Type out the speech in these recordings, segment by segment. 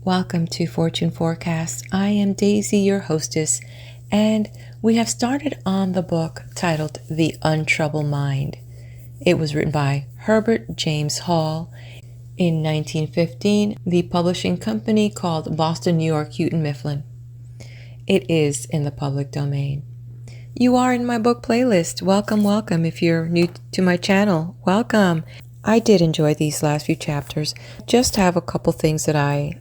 Welcome to Fortune Forecast. I am Daisy, your hostess, and we have started on the book titled The Untroubled Mind. It was written by Herbert James Hall in 1915, the publishing company called Boston, New York, Houghton Mifflin. It is in the public domain. You are in my book playlist. Welcome, welcome. If you're new to my channel, welcome. I did enjoy these last few chapters. Just have a couple things that I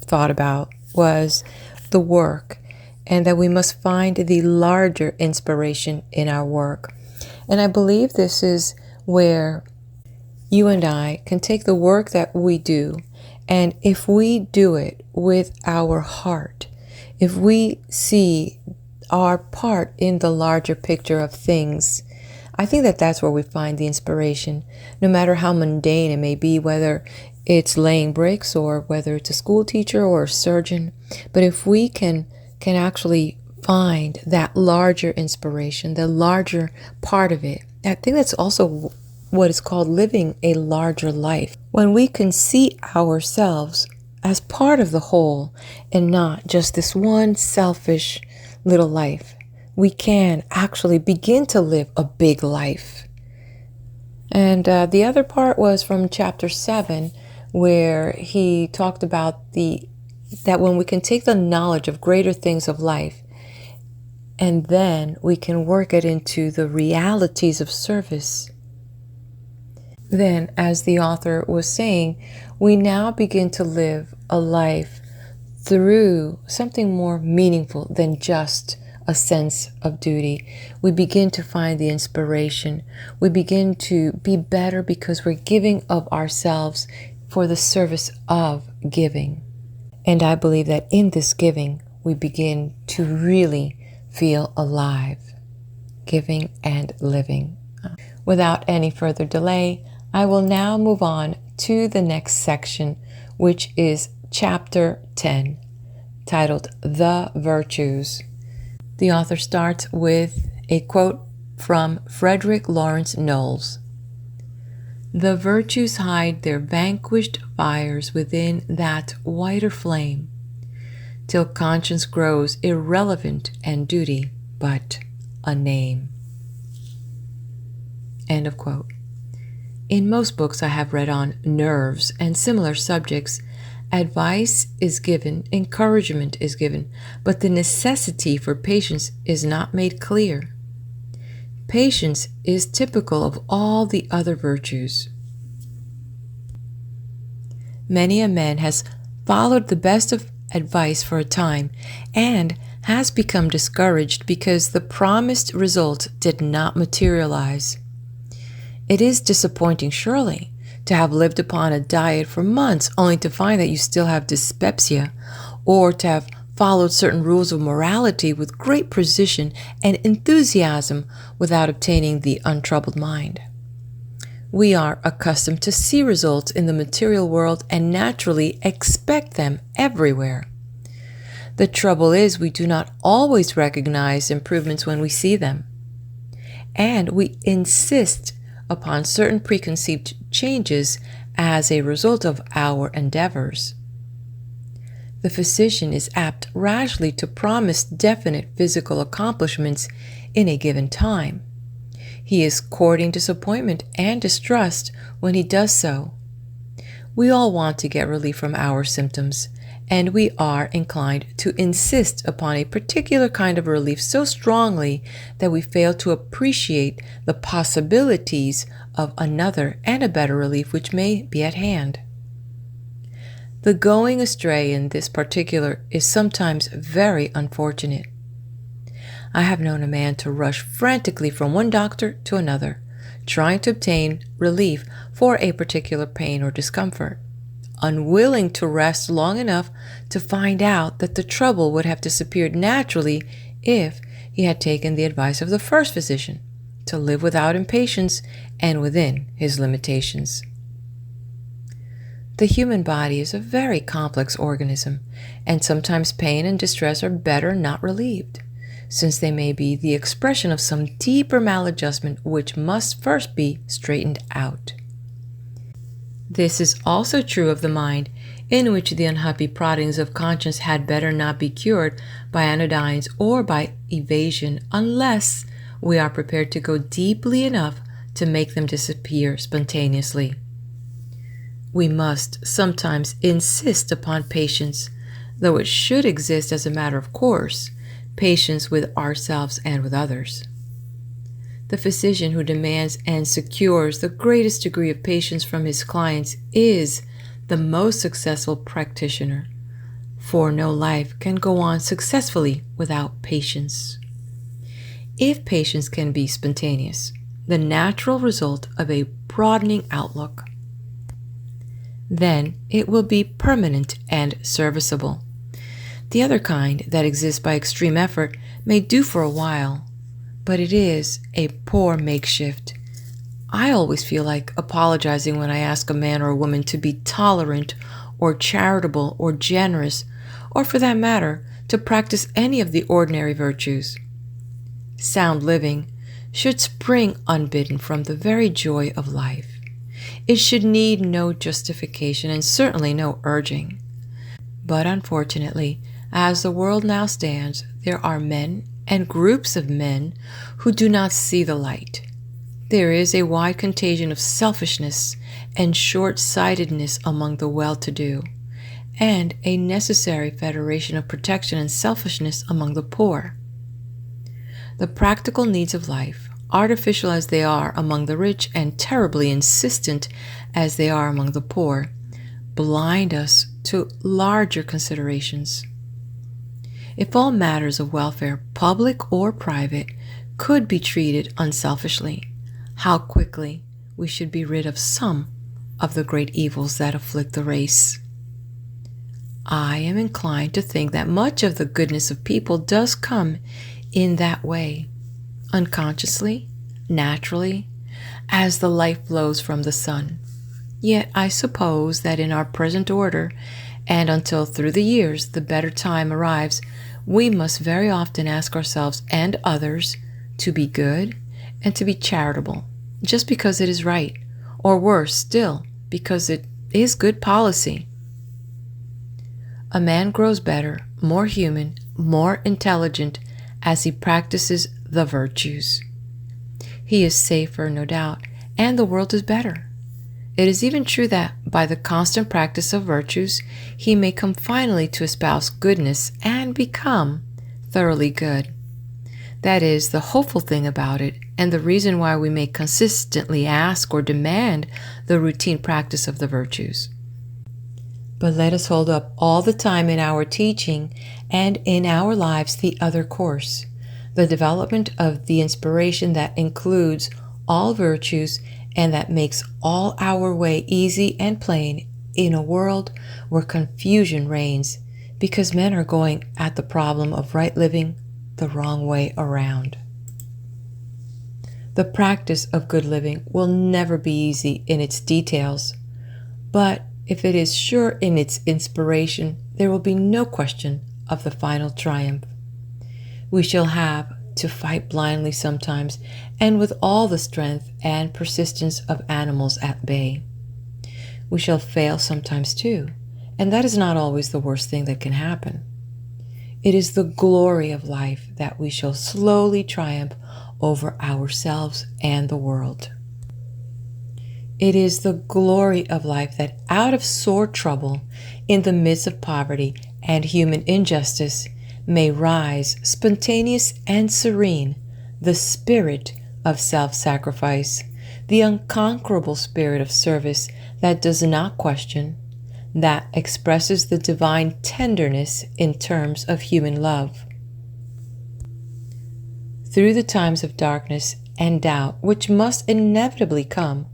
thought about was the work, and that we must find the larger inspiration in our work. And I believe this is where you and I can take the work that we do, and if we do it with our heart, if we see our part in the larger picture of things, I think that that's where we find the inspiration, no matter how mundane it may be, whether it's laying bricks or whether it's a school teacher or a surgeon. But if we can actually find that larger inspiration, the larger part of it, I think that's also what is called living a larger life. When we can see ourselves as part of the whole and not just this one selfish little life, we can actually begin to live a big life. And the other part was from chapter 7, where he talked about that when we can take the knowledge of greater things of life, and then we can work it into the realities of service, then, as the author was saying, we now begin to live a life through something more meaningful than just a sense of duty. We begin to find the inspiration. We begin to be better because we're giving of ourselves for the service of giving. And I believe that in this giving, we begin to really feel alive, giving and living. Without any further delay, I will now move on to the next section, which is chapter 10, titled The Virtues. The author starts with a quote from Frederick Lawrence Knowles. "The virtues hide their vanquished fires within that whiter flame, till conscience grows irrelevant and duty but a name." End of quote. In most books I have read on nerves and similar subjects, advice is given, encouragement is given, but the necessity for patience is not made clear. Patience is typical of all the other virtues. Many a man has followed the best of advice for a time and has become discouraged because the promised result did not materialize. It is disappointing, surely, to have lived upon a diet for months only to find that you still have dyspepsia, or to have followed certain rules of morality with great precision and enthusiasm without obtaining the untroubled mind. We are accustomed to see results in the material world and naturally expect them everywhere. The trouble is we do not always recognize improvements when we see them, and we insist upon certain preconceived changes as a result of our endeavors. The physician is apt rashly to promise definite physical accomplishments in a given time. He is courting disappointment and distrust when he does so. We all want to get relief from our symptoms, and we are inclined to insist upon a particular kind of relief so strongly that we fail to appreciate the possibilities of another and a better relief which may be at hand. The going astray in this particular is sometimes very unfortunate. I have known a man to rush frantically from one doctor to another, trying to obtain relief for a particular pain or discomfort, unwilling to rest long enough to find out that the trouble would have disappeared naturally if he had taken the advice of the first physician, to live without impatience and within his limitations. The human body is a very complex organism, and sometimes pain and distress are better not relieved, since they may be the expression of some deeper maladjustment which must first be straightened out. This is also true of the mind. in which the unhappy proddings of conscience had better not be cured by anodynes or by evasion unless we are prepared to go deeply enough to make them disappear spontaneously. We must sometimes insist upon patience, though it should exist as a matter of course, patience with ourselves and with others. The physician who demands and secures the greatest degree of patience from his clients is the most successful practitioner, for no life can go on successfully without patience. If patience can be spontaneous, the natural result of a broadening outlook, then it will be permanent and serviceable. The other kind that exists by extreme effort may do for a while, but it is a poor makeshift. I always feel like apologizing when I ask a man or a woman to be tolerant or charitable or generous, or for that matter, to practice any of the ordinary virtues. Sound living should spring unbidden from the very joy of life. It should need no justification and certainly no urging. But unfortunately, as the world now stands, there are men and groups of men who do not see the light. There is a wide contagion of selfishness and short-sightedness among the well-to-do, and a necessary federation of protection and selfishness among the poor. The practical needs of life, artificial as they are among the rich and terribly insistent as they are among the poor, blind us to larger considerations. If all matters of welfare, public or private, could be treated unselfishly, how quickly we should be rid of some of the great evils that afflict the race. I am inclined to think that much of the goodness of people does come in that way, unconsciously, naturally, as the light flows from the sun. Yet I suppose that in our present order, and until through the years the better time arrives, we must very often ask ourselves and others to be good and to be charitable, just because it is right, or worse still, because it is good policy. A man grows better, more human, more intelligent as he practices the virtues. He is safer, no doubt, and the world is better. It is even true that, by the constant practice of virtues, he may come finally to espouse goodness and become thoroughly good. That is the hopeful thing about it, and the reason why we may consistently ask or demand the routine practice of the virtues. But let us hold up all the time in our teaching and in our lives the other course, the development of the inspiration that includes all virtues and that makes all our way easy and plain in a world where confusion reigns, because men are going at the problem of right living the wrong way around. The practice of good living will never be easy in its details, but if it is sure in its inspiration, there will be no question of the final triumph. We shall have to fight blindly sometimes, and with all the strength and persistence of animals at bay. We shall fail sometimes too, and that is not always the worst thing that can happen. It is the glory of life that we shall slowly triumph over ourselves and the world. It is the glory of life that out of sore trouble, in the midst of poverty and human injustice, may rise, spontaneous and serene, the spirit of self-sacrifice, the unconquerable spirit of service that does not question, that expresses the divine tenderness in terms of human love. Through the times of darkness and doubt which must inevitably come,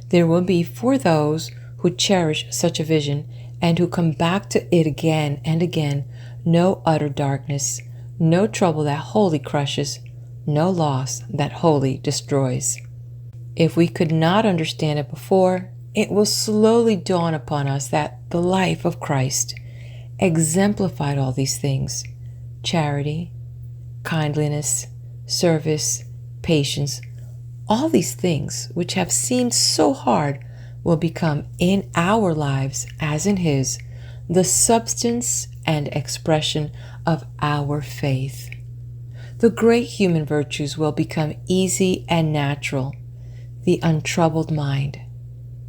there will be for those who cherish such a vision and who come back to it again and again no utter darkness, no trouble that wholly crushes, no loss that wholly destroys. If we could not understand it before, it will slowly dawn upon us that the life of Christ exemplified all these things: charity, kindliness, service, patience. All these things which have seemed so hard will become in our lives, as in His, the substance and expression of our faith. The great human virtues will become easy and natural. The untroubled mind,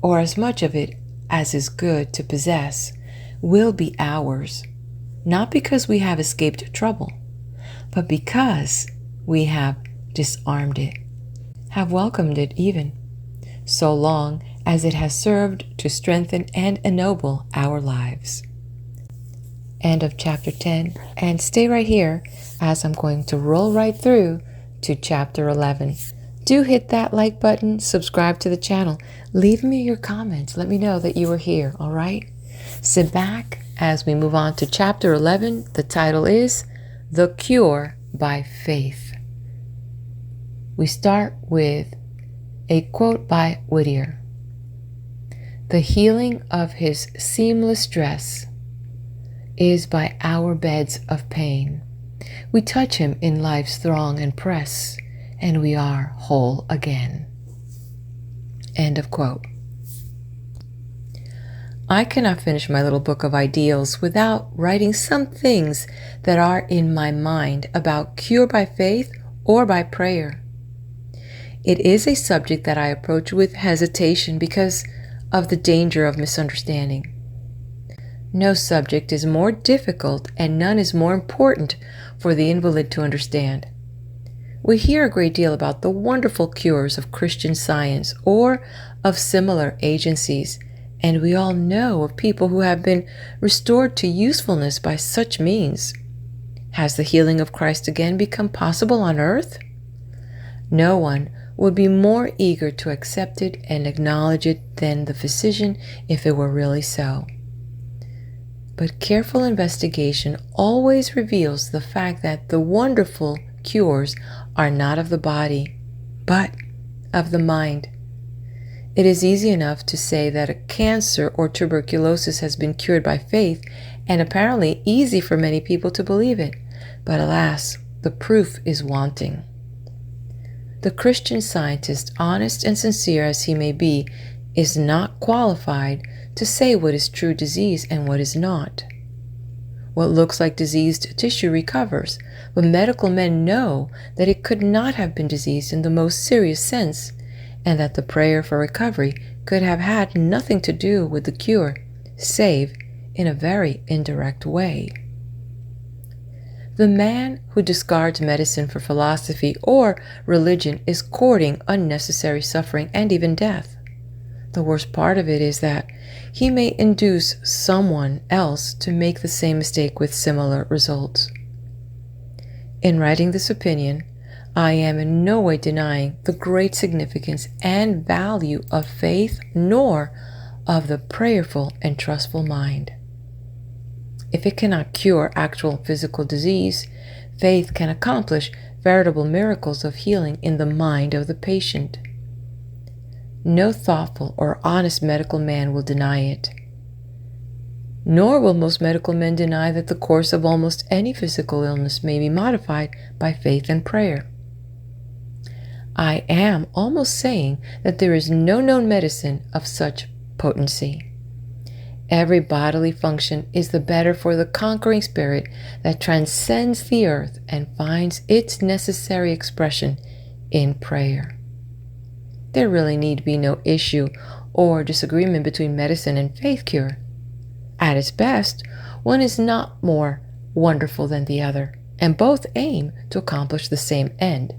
or as much of it as is good to possess, will be ours, not because we have escaped trouble, but because we have disarmed it, have welcomed it even, so long as it has served to strengthen and ennoble our lives. End of chapter 10, and stay right here as I'm going to roll right through to chapter 11. Do hit that like button, subscribe to the channel, leave me your comments, let me know that you are here, all right? Sit back as we move on to chapter 11. The title is The Cure by Faith. We start with a quote by Whittier. The healing of his seamless dress is by our beds of pain. We touch him in life's throng and press, and we are whole again. End of quote. I cannot finish my little book of ideals without writing some things that are in my mind about cure by faith or by prayer. It is a subject that I approach with hesitation because of the danger of misunderstanding. No subject is more difficult and none is more important for the invalid to understand. We hear a great deal about the wonderful cures of Christian Science or of similar agencies, and we all know of people who have been restored to usefulness by such means. Has the healing of Christ again become possible on earth? No one would be more eager to accept it and acknowledge it than the physician if it were really so. But careful investigation always reveals the fact that the wonderful cures are not of the body, but of the mind. It is easy enough to say that a cancer or tuberculosis has been cured by faith, and apparently easy for many people to believe it. But alas, the proof is wanting. The Christian Scientist, honest and sincere as he may be, is not qualified to say what is true disease and what is not. What looks like diseased tissue recovers, but medical men know that it could not have been diseased in the most serious sense, and that the prayer for recovery could have had nothing to do with the cure, save in a very indirect way. The man who discards medicine for philosophy or religion is courting unnecessary suffering and even death. The worst part of it is that he may induce someone else to make the same mistake with similar results. In writing this opinion, I am in no way denying the great significance and value of faith, nor of the prayerful and trustful mind. If it cannot cure actual physical disease, faith can accomplish veritable miracles of healing in the mind of the patient. No thoughtful or honest medical man will deny it. Nor will most medical men deny that the course of almost any physical illness may be modified by faith and prayer. I am almost saying that there is no known medicine of such potency. Every bodily function is the better for the conquering spirit that transcends the earth and finds its necessary expression in prayer. There really need be no issue or disagreement between medicine and faith cure. At its best, one is not more wonderful than the other, and both aim to accomplish the same end,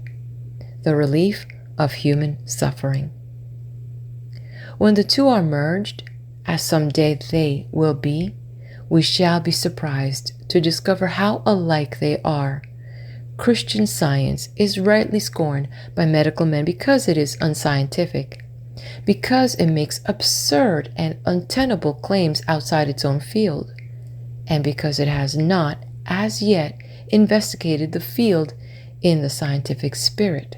the relief of human suffering. When the two are merged, as someday they will be, we shall be surprised to discover how alike they are. Christian Science is rightly scorned by medical men because it is unscientific, because it makes absurd and untenable claims outside its own field, and because it has not, as yet, investigated the field in the scientific spirit.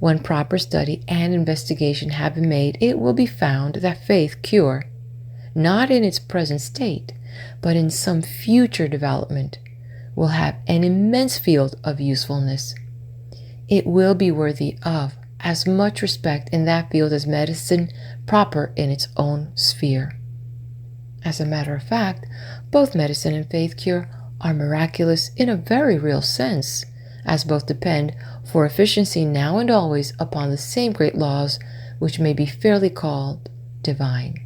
When proper study and investigation have been made, it will be found that faith cure, not in its present state, but in some future development, will have an immense field of usefulness. It will be worthy of as much respect in that field as medicine proper in its own sphere. As a matter of fact, both medicine and faith cure are miraculous in a very real sense, as both depend for efficiency now and always upon the same great laws which may be fairly called divine.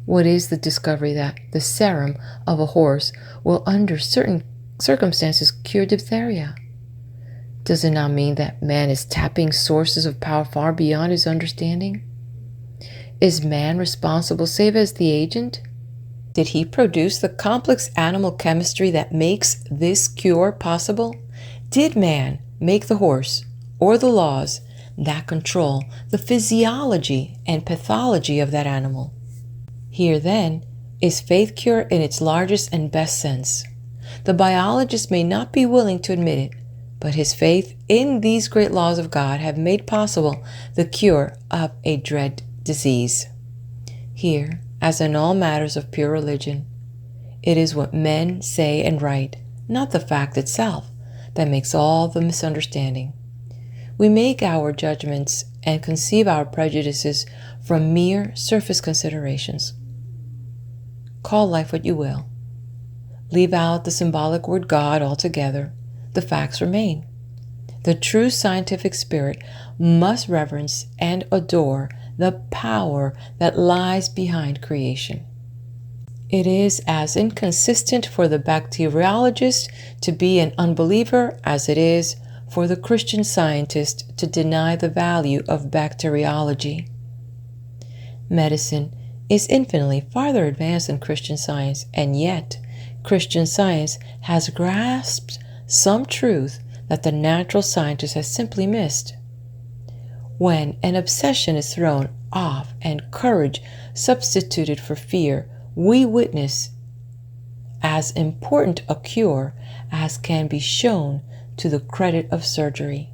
What is the discovery that the serum of a horse will under certain circumstances cure diphtheria? Does it not mean that man is tapping sources of power far beyond his understanding? Is man responsible save as the agent? Did he produce the complex animal chemistry that makes this cure possible? Did man make the horse or the laws that control the physiology and pathology of that animal? Here, then, is faith cure in its largest and best sense. The biologist may not be willing to admit it, but his faith in these great laws of God have made possible the cure of a dread disease. Here, as in all matters of pure religion, it is what men say and write, not the fact itself, that makes all the misunderstanding. We make our judgments and conceive our prejudices from mere surface considerations. Call life what you will. Leave out the symbolic word God altogether. The facts remain. The true scientific spirit must reverence and adore the power that lies behind creation. It is as inconsistent for the bacteriologist to be an unbeliever as it is for the Christian scientist to deny the value of bacteriology. Medicine is infinitely farther advanced than Christian Science, and yet Christian Science has grasped some truth that the natural scientist has simply missed. When an obsession is thrown off and courage substituted for fear, we witness as important a cure as can be shown to the credit of surgery.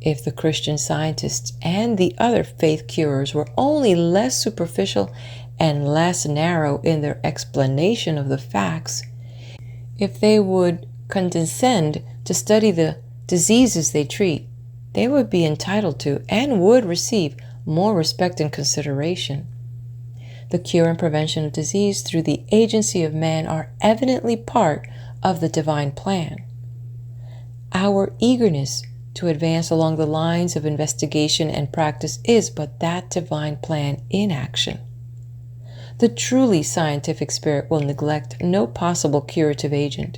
If the Christian scientists and the other faith curers were only less superficial and less narrow in their explanation of the facts, if they would condescend to study the diseases they treat, they would be entitled to and would receive more respect and consideration. The cure and prevention of disease through the agency of man are evidently part of the divine plan. Our eagerness to advance along the lines of investigation and practice is but that divine plan in action. The truly scientific spirit will neglect no possible curative agent.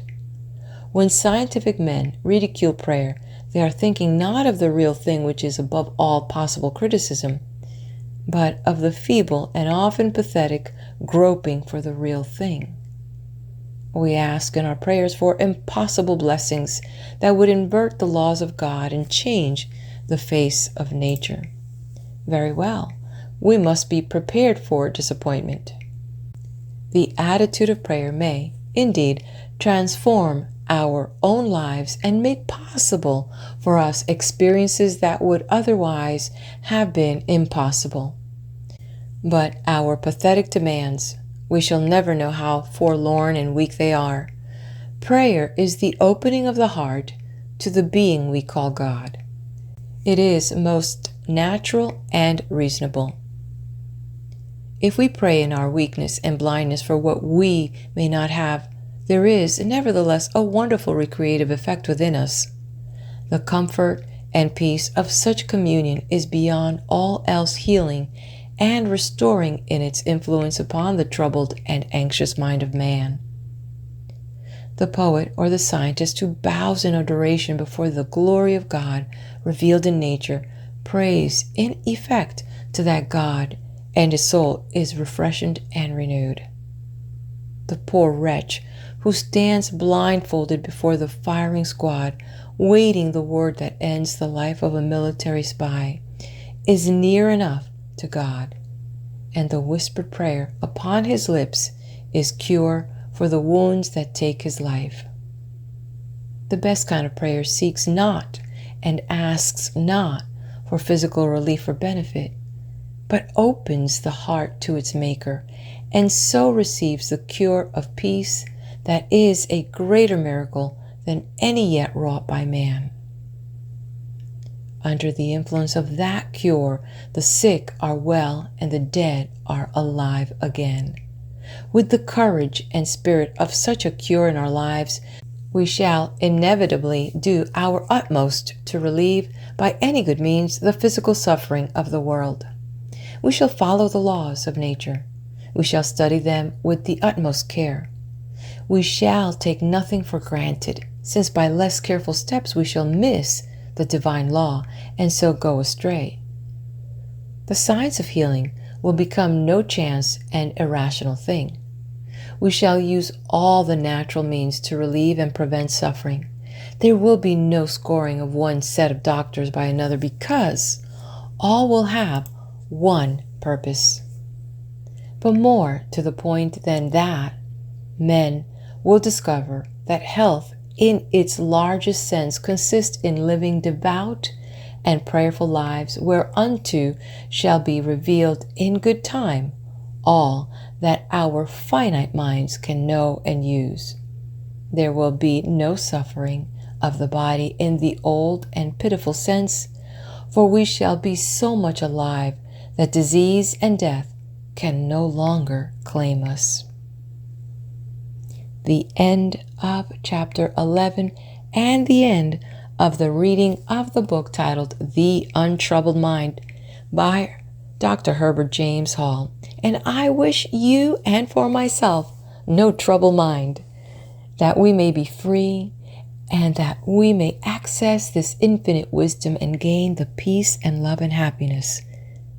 When scientific men ridicule prayer, they are thinking not of the real thing which is above all possible criticism, but of the feeble and often pathetic groping for the real thing. We ask in our prayers for impossible blessings that would invert the laws of God and change the face of nature. Very well, we must be prepared for disappointment. The attitude of prayer may, indeed, transform our own lives and make possible for us experiences that would otherwise have been impossible. But our pathetic demands, we shall never know how forlorn and weak they are. Prayer is the opening of the heart to the being we call God. It is most natural and reasonable. If we pray in our weakness and blindness for what we may not have, there is, nevertheless, a wonderful recreative effect within us. The comfort and peace of such communion is beyond all else healing and restoring in its influence upon the troubled and anxious mind of man. The poet or the scientist who bows in adoration before the glory of God revealed in nature prays in effect to that God, and his soul is refreshed and renewed. The poor wretch who stands blindfolded before the firing squad, waiting the word that ends the life of a military spy, is near enough to God, and the whispered prayer upon his lips is cure for the wounds that take his life. The best kind of prayer seeks not and asks not for physical relief or benefit, but opens the heart to its maker, and so receives the cure of peace that is a greater miracle than any yet wrought by man. under the influence of that cure, the sick are well and the dead are alive again. With the courage and spirit of such a cure in our lives, we shall inevitably do our utmost to relieve by any good means the physical suffering of the world. We shall follow the laws of nature. We shall study them with the utmost care. We shall take nothing for granted, since by less careful steps we shall miss the divine law and so go astray. The science of healing will become no chance and irrational thing. We shall use all the natural means to relieve and prevent suffering. There will be no scoring of one set of doctors by another, because all will have one purpose. But more to the point than that, men will discover that health in its largest sense consists in living devout and prayerful lives, whereunto shall be revealed in good time all that our finite minds can know and use. There will be no suffering of the body in the old and pitiful sense, for we shall be so much alive that disease and death can no longer claim us. The end of chapter 11 and the end of the reading of the book titled The Untroubled Mind by Dr. Herbert James Hall. And I wish you and for myself no troubled mind, that we may be free and that we may access this infinite wisdom and gain the peace and love and happiness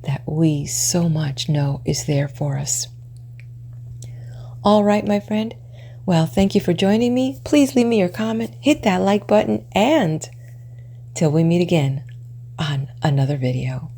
that we so much know is there for us. All right, my friend. Well, thank you for joining me. Please leave me your comment, hit that like button, and till we meet again on another video.